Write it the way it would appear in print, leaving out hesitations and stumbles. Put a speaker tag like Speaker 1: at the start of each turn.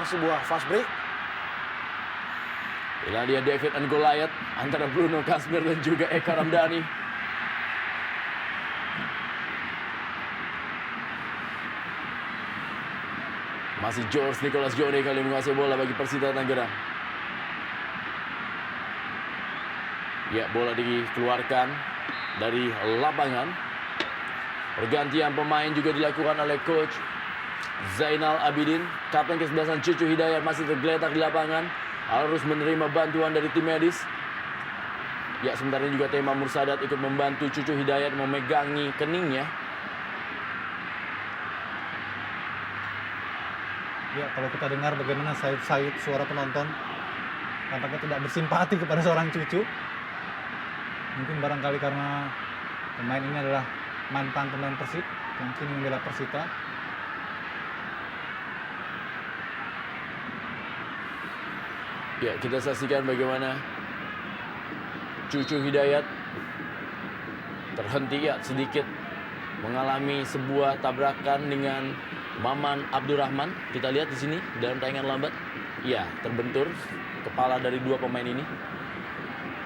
Speaker 1: melakukan sebuah fast break.
Speaker 2: Inilah dia David and Goliath antara Bruno Kasmir dan juga Eka Ramdhani. Masih George Nicholas Jone kali menguasai bola bagi Persita Tangerang. Ya, bola dikeluarkan dari lapangan. Pergantian pemain juga dilakukan oleh coach Zainal Abidin. Kapten kesebelasan Cucu Hidayat masih tergeletak di lapangan, harus menerima bantuan dari tim medis. Ya, sementara ini juga Tema Mursadat ikut membantu Cucu Hidayat memegangi keningnya.
Speaker 3: Ya, kalau kita dengar bagaimana sayup-sayup suara penonton, tampaknya tidak bersimpati kepada seorang Cucu. Mungkin barangkali karena pemain ini adalah mantan pemain Persib, mungkin membela Persita.
Speaker 2: Ya, kita saksikan bagaimana Cucu Hidayat terhenti ya sedikit, mengalami sebuah tabrakan dengan Maman Abdurrahman. Kita lihat di sini dalam tayangan lambat. Ya, terbentur kepala dari dua pemain ini.